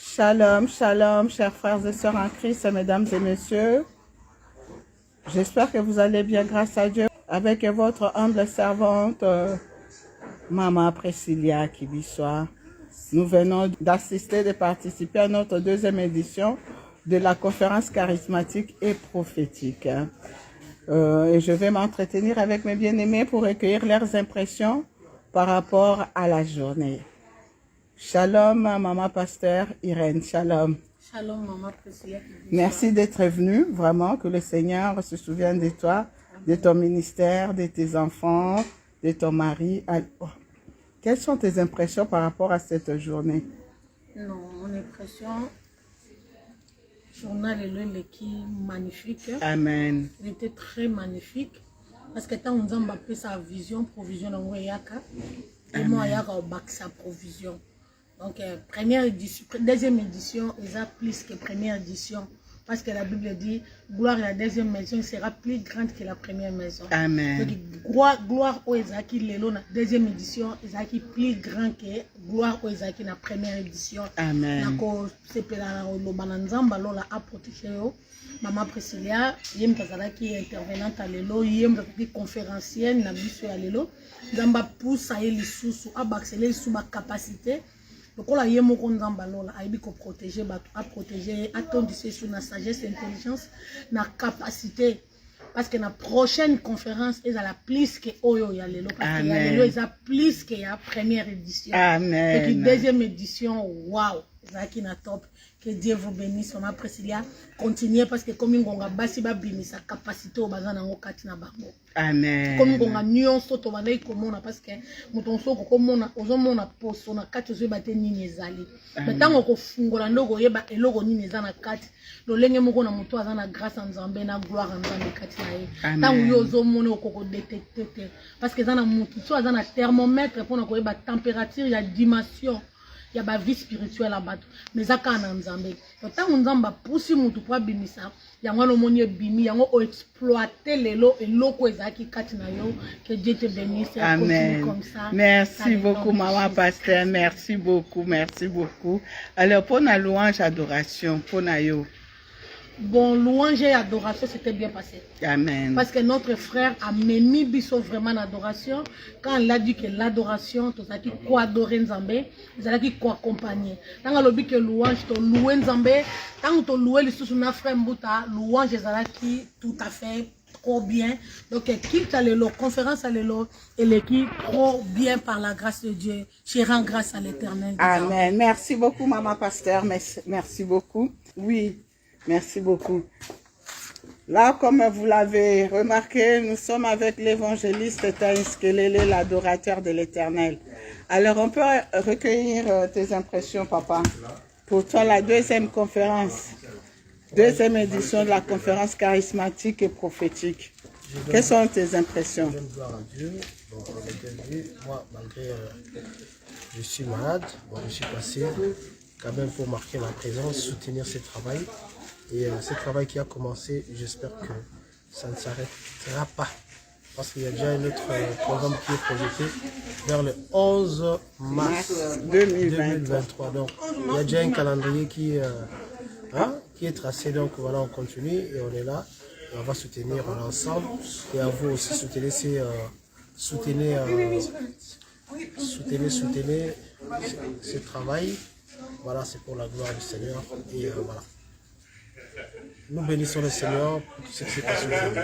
Shalom, shalom, chers frères et sœurs en Christ, mesdames et messieurs. J'espère que vous allez bien grâce à Dieu. Avec votre humble servante, Maman Priscilla Kibisoa, nous venons d'assister, de participer à notre deuxième édition de la conférence charismatique et prophétique. Et je vais m'entretenir avec mes bien-aimés pour recueillir leurs impressions par rapport à la journée. Shalom, Maman Pasteur Irène, shalom. Shalom, Maman Priscilla. Merci d'être venue, vraiment, que le Seigneur se souvienne de toi, de ton ministère, de tes enfants, de ton mari. Quelles sont tes impressions par rapport à cette journée? Non, mon impression, journal est qui magnifique. Amen. Il était très magnifique. Parce que tant on a appelé sa vision, provision dans Weyaka, et moi, il y a sa provision. Donc, première édition, deuxième édition, il y a plus que première édition. Parce que la Bible dit, gloire à la deuxième maison sera plus grande que la première maison. Amen. Donc, gloire au Ezaki, la deuxième édition, Ezaki plus grand que gloire au Ezaki, la première édition. Amen. Donc, c'est pour le bananzamba, la a protégé. Maman Priscilla, yem qui est intervenante à l'élo, yem qui conférencienne, na biso à l'élo. Zamba pousse à les sous, à baxeler sous ma capacité. Donc, on a yé mon nzamba lola, a protéger, à protéger, attendre sur la sagesse, intelligence, la capacité. Parce que la prochaine conférence, elle a la plus que Oyo Yalelo. Parce que Yalelo, elle a plus que la première édition. Amen. Et la deuxième édition, waouh, Zaki na top. Que Dieu vous bénisse, Maman Priscilla. Continuez parce que comme on a basi ba bimi sa capacité au bazan na ngokati na bango. Amen. Comme on a nuance to banai comme on a parce que muton soko comme on a ozomona poso na kati zo bate nini ezali. Mais tant ko fungola ndoko yeba eloko nini ezana kati. Lo lenge moko na muto azana grâce en Nzambe na gloire en Nzambe kati na ye. Tant yo ozomona okoko détecter parce que zana muto so azana thermomètre pour na ko yeba température ya dimension. Il y a une vie spirituelle là-bas. Mais ça, quand on Nzambe. Tant on Nzamba pousse mutu pour bimisa, il y a un monnier bimi, il y a un exploiter les lots et loko ezaki katinayo. Que Dieu te bénisse. Amen. Comme ça. Merci beaucoup, Maman Pasteur. Merci beaucoup, merci beaucoup. Alors, pour la louange, adoration, pour Nayo. Bon, louange et adoration, c'était bien passé. Amen. Parce que notre frère a mis biso vraiment l'adoration. Quand il a dit que l'adoration, tout ça qui quoi adorer Nzambe, vous allez qui quoi accompagner. Quand on a dit que louange, tu louer Nzambe, quand tu louer les sous na frère Mbouta, louange qui tout à fait trop bien. Donc, quitte à l'élo, conférence à l'élo, et l'équipe trop bien par la grâce de Dieu. Je rends grâce à l'Éternel. Amen. Merci beaucoup, Maman Pasteur. Merci beaucoup. Oui. Merci beaucoup. Là, comme vous l'avez remarqué, nous sommes avec l'évangéliste Thaïs Kelele, l'adorateur de l'Éternel. Alors, on peut recueillir tes impressions, papa, pour toi, la deuxième conférence, deuxième édition de la conférence charismatique et prophétique. Quelles sont tes impressions? Je donne gloire à Dieu. Donc, on a vu, moi, malgré je suis malade, bon, je suis passé quand même pour marquer ma présence, soutenir ce travail. Et ce travail qui a commencé, j'espère que ça ne s'arrêtera pas. Parce qu'il y a déjà un autre programme qui est projeté vers le 11 mars 2023. Donc, il y a déjà un calendrier qui est tracé. Donc, voilà, on continue et on est là. Et on va soutenir ensemble. Et à vous aussi, soutenez ce travail. Voilà, c'est pour la gloire du Seigneur. Et voilà. Nous bénissons le Seigneur pour tout ce qui s'est passé aujourd'hui.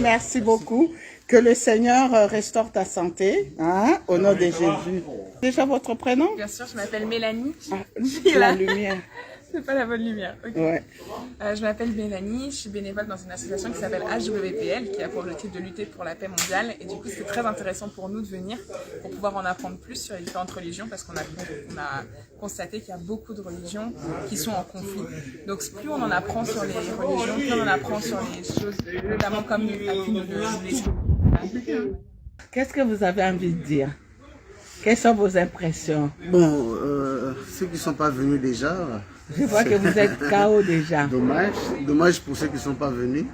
Merci beaucoup. Que le Seigneur restaure ta santé, hein, au nom de Jésus. Déjà votre prénom? Bien sûr, je m'appelle Mélanie. La lumière. C'est pas la bonne lumière. Okay. Ouais. Je m'appelle Mélanie, je suis bénévole dans une association qui s'appelle HWPL, qui a pour objectif de lutter pour la paix mondiale. Et du coup, c'est très intéressant pour nous de venir, pour pouvoir en apprendre plus sur les différentes religions, parce qu'on a constaté qu'il y a beaucoup de religions qui sont en conflit. Donc, plus on en apprend sur les religions, plus on en apprend sur les choses, notamment comme Qu'est-ce que vous avez envie de dire? Quelles sont vos impressions? Bon, ceux qui ne sont pas venus déjà... Je vois que vous êtes KO déjà. Dommage pour ceux qui ne sont pas venus.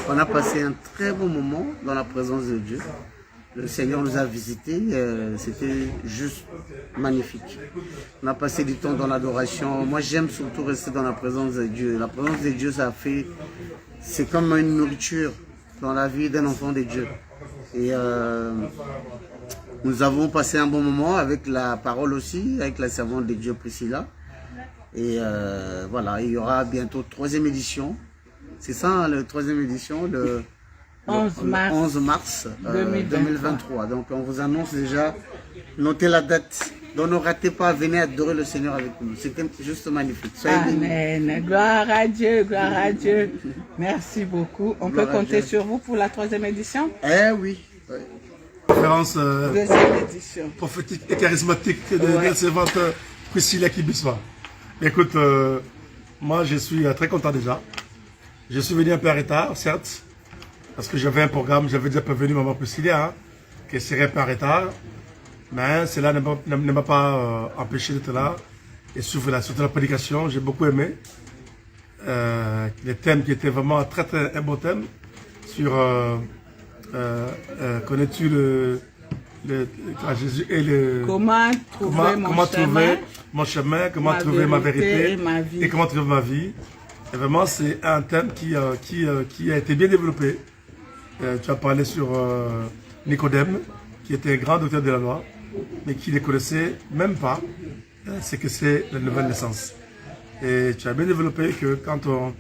On a passé un très bon moment dans la présence de Dieu. le Seigneur nous a visités, c'était juste magnifique. On a passé du temps dans l'adoration. Moi, j'aime surtout rester dans la présence de Dieu. La présence de Dieu, c'est comme une nourriture dans la vie d'un enfant de Dieu. Et nous avons passé un bon moment avec la parole aussi, avec la servante de Dieu Priscilla. Et voilà, il y aura bientôt 3e édition. C'est ça, hein, la 3e édition, le 11 mars 2023. Donc on vous annonce déjà, notez la date. Donc ne ratez pas, venez adorer le Seigneur avec nous. C'était juste magnifique. Amen. Gloire à Dieu, gloire à Dieu. Merci beaucoup. On peut compter sur vous pour la 3e édition? Eh oui. Oui. Conférence 2e édition. prophétique et charismatique de la servante Priscilla Kibiswa. Écoute, moi je suis très content déjà. Je suis venu un peu en retard, certes, parce que j'avais un programme, j'avais déjà prévenu maman Priscilla, hein, qu'elle serait un peu en retard. Mais cela ne m'a pas empêché d'être là. Et surtout la prédication, j'ai beaucoup aimé. Les thèmes qui étaient vraiment un bon thème sur connais-tu Jésus et comment trouver mon chemin, comment trouver ma vérité et comment trouver ma vie. Et vraiment, c'est un thème qui a été bien développé. Tu as parlé sur Nicodème, qui était un grand docteur de la loi, mais qui ne connaissait même pas ce que c'est la nouvelle naissance. Et tu as bien développé que quand on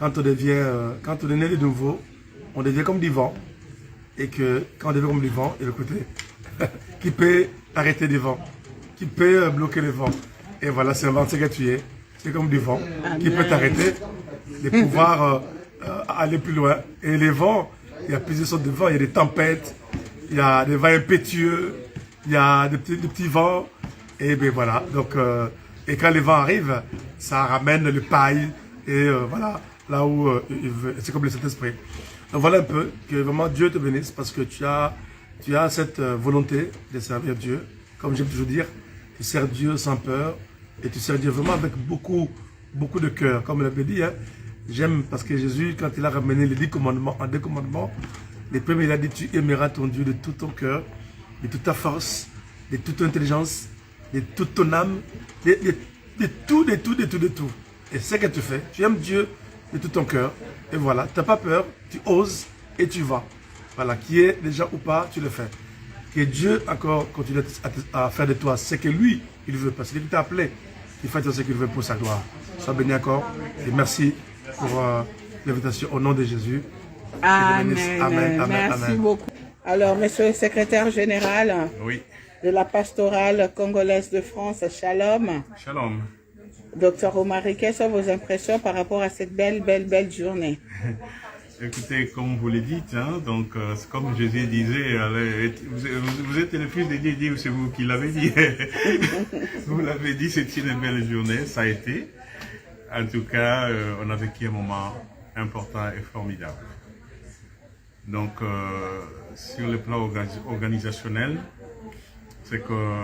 est né de nouveau, on devient comme du vent. Et que quand on devient comme du vent, il y a le côté qui peut arrêter du vent, qui peut bloquer le vent. Et voilà, c'est un vent que tu es. C'est comme du vent qui peut t'arrêter, de pouvoir aller plus loin. Et les vents, il y a plusieurs sortes de vents. Il y a des tempêtes, il y a des vents impétueux, il y a des petits vents. Et bien voilà. Donc, et quand les vents arrivent, ça ramène le paille. Et voilà, là où c'est comme le Saint-Esprit. Donc voilà un peu, que vraiment Dieu te bénisse parce que tu as cette volonté de servir Dieu. Comme j'aime toujours dire, tu sers Dieu sans peur et tu sers Dieu vraiment avec beaucoup de cœur. Comme il avait dit, hein, j'aime parce que Jésus, quand il a ramené les 10 commandements en 2 commandements, les premiers, il a dit, tu aimeras ton Dieu de tout ton cœur, de toute ta force, de toute ton intelligence, de toute ton âme, de tout. Et c'est ce que tu fais. Tu aimes Dieu de tout ton cœur. Et voilà, tu n'as pas peur, tu oses et tu vas. Voilà, qui est déjà ou pas, tu le fais. Que Dieu encore continue à faire de toi ce que lui, il veut. Parce qu'il t'a appelé, il fait ce qu'il veut pour sa gloire. Sois béni encore. Et merci pour l'invitation au nom de Jésus. Amen. Amen. Merci beaucoup. Alors, monsieur le secrétaire général de la pastorale congolaise de France, Shalom. Shalom. Docteur Omari, quelles sont vos impressions par rapport à cette belle journée? Écoutez, comme vous le dites, hein, donc comme Jésus disait, vous êtes le fils de Dieu, c'est vous qui l'avez dit. Vous l'avez dit, c'est une belle journée, ça a été. En tout cas, on a vécu un moment important et formidable. Donc, sur le plan organisationnel, c'est que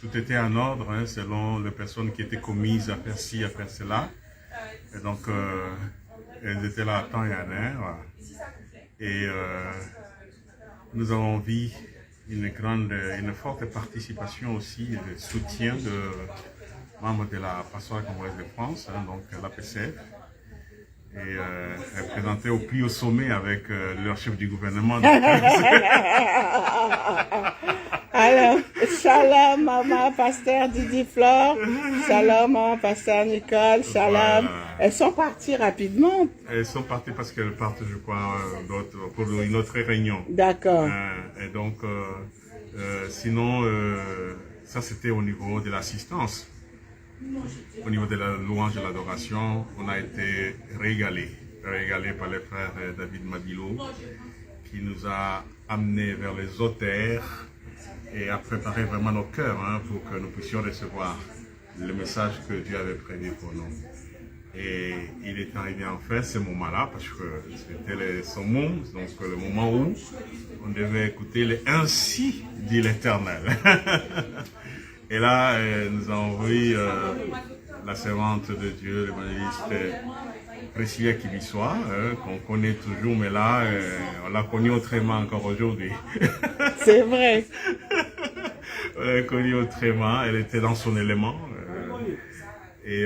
tout était en ordre, hein, selon les personnes qui étaient commises à faire ci, à faire cela. Et donc, elles étaient là à temps et à heure. Et nous avons vu une forte participation aussi, de soutien de membres de la pastorale congolaise de France, hein, donc la PCF. Et représentés au plus haut sommet avec leur chef du gouvernement. Alors, shalom, maman, pasteur Didi Flore. Shalom, maman, pasteur Nicole. Shalom. Voilà. Elles sont parties rapidement. Elles sont parties parce qu'elles partent, je crois, pour une autre réunion. D'accord. Et donc, sinon, ça c'était au niveau de l'assistance. Au niveau de la louange et de l'adoration, on a été régalés par le frère David Madilo, qui nous a amenés vers les auteurs et a préparé vraiment nos cœurs, hein, pour que nous puissions recevoir le message que Dieu avait prévu pour nous. Et il est arrivé en fait ce moment-là, parce que c'était son moment, donc le moment où on devait écouter le « Ainsi dit l'Éternel ». Et là, nous avons vu la servante de Dieu, l'évangéliste Priscilla Kibissois, qu'on connaît toujours, mais là, on l'a connue autrement encore aujourd'hui. C'est vrai. On l'a connue autrement, elle était dans son élément. Et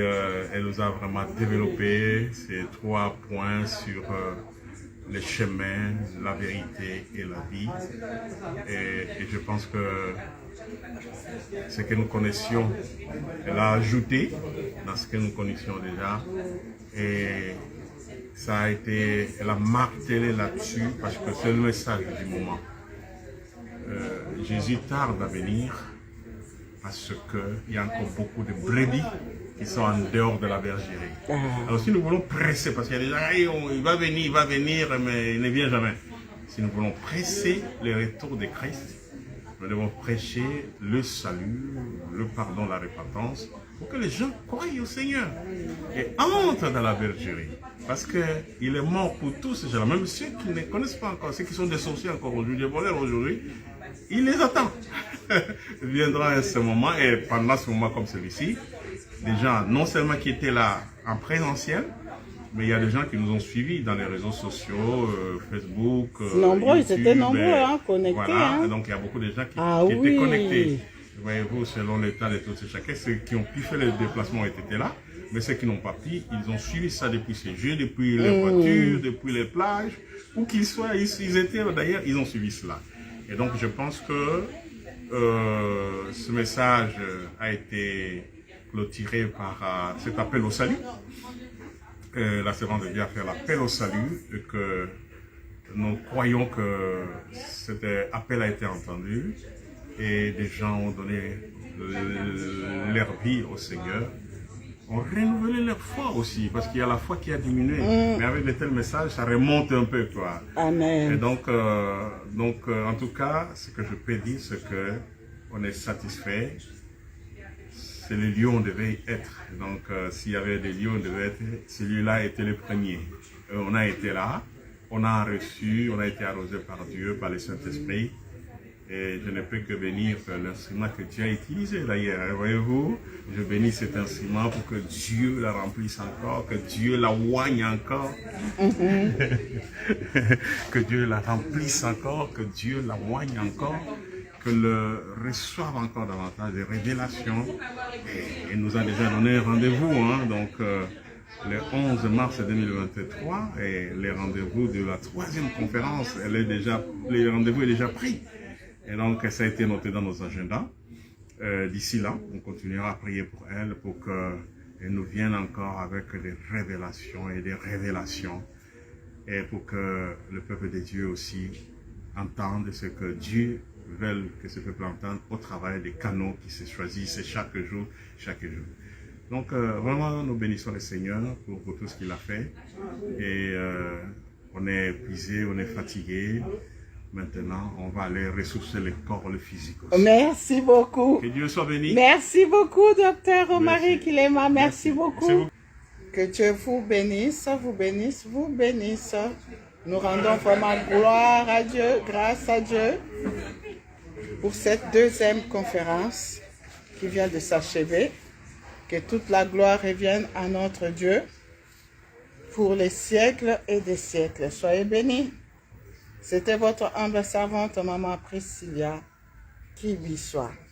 elle nous a vraiment développé ces 3 points sur les chemins, la vérité et la vie. Et je pense que ce que nous connaissions, elle a ajouté dans ce que nous connaissions déjà. Et ça a été, elle a martelé là-dessus parce que c'est le message du moment. Jésus tarde à venir parce qu'il y a encore beaucoup de brebis qui sont en dehors de la bergerie. Alors si nous voulons presser, parce qu'il y a des gens, il va venir, mais il ne vient jamais. Si nous voulons presser le retour de Christ, nous devons prêcher le salut, le pardon, la repentance, pour que les gens croient au Seigneur et entrent dans la bergerie. Parce qu'il est mort pour tous ces gens, même ceux qui ne connaissent pas encore, ceux qui sont des sorciers encore aujourd'hui, des voleurs aujourd'hui, il les attend. Il viendra à ce moment, et pendant ce moment comme celui-ci, des gens non seulement qui étaient là en présentiel, mais il y a des gens qui nous ont suivis dans les réseaux sociaux, Facebook, nombreux, YouTube, ils étaient nombreux, connectés. Voilà, hein. donc il y a beaucoup de gens qui oui. étaient connectés. Voyez-vous, selon l'état de tous et chacun, ceux qui ont pu faire les déplacements étaient là, mais ceux qui n'ont pas pu, ils ont suivi ça depuis ces jeux, depuis les voitures, depuis les plages, où qu'ils soient, ils étaient d'ailleurs, ils ont suivi cela. Et donc je pense que ce message a été clôturé par cet appel au salut. La servante de Dieu a fait l'appel au salut et que nous croyons que cet appel a été entendu et des gens ont donné leur vie au Seigneur, ont renouvelé leur foi aussi, parce qu'il y a la foi qui a diminué, mais avec de tels messages, ça remonte un peu, quoi. Amen. Et donc, en tout cas, ce que je peux dire, c'est que on est satisfait. C'est le lieu où on devait être. Donc, s'il y avait des lieux où on devait être, celui-là était le premier. On a été là, on a reçu, on a été arrosé par Dieu, par le Saint-Esprit. Et je ne peux que bénir l'instrument que Dieu a utilisé d'ailleurs. Voyez-vous, je bénis cet instrument pour que Dieu la remplisse encore, que Dieu la oigne encore, que Dieu la remplisse encore, que Dieu la oigne encore, que le reçoive encore davantage de révélations. Et il nous a déjà donné un rendez-vous, hein, donc le 11 mars 2023, et les rendez-vous de la 3e conférence, le rendez-vous est déjà pris. Et donc, ça a été noté dans nos agendas. D'ici là, on continuera à prier pour elle, pour qu'elle nous vienne encore avec des révélations et des révélations. Et pour que le peuple de Dieu aussi entende ce que Dieu veut que ce peuple entende au travail des canaux qui se choisissent chaque jour, chaque jour. Donc, vraiment, nous bénissons le Seigneur pour tout ce qu'il a fait. Et on est épuisé, on est fatigué. Maintenant, on va aller ressourcer le corps, le physique aussi. Merci beaucoup. Que Dieu soit béni. Merci beaucoup, docteur Romary Kilema. Merci beaucoup. Merci beaucoup. Que Dieu vous bénisse, vous bénisse, vous bénisse. Nous rendons vraiment gloire à Dieu, grâce à Dieu, pour cette 2e conférence qui vient de s'achever. Que toute la gloire revienne à notre Dieu pour les siècles et des siècles. Soyez bénis. C'était votre humble servante, Maman Priscilla Kibissois.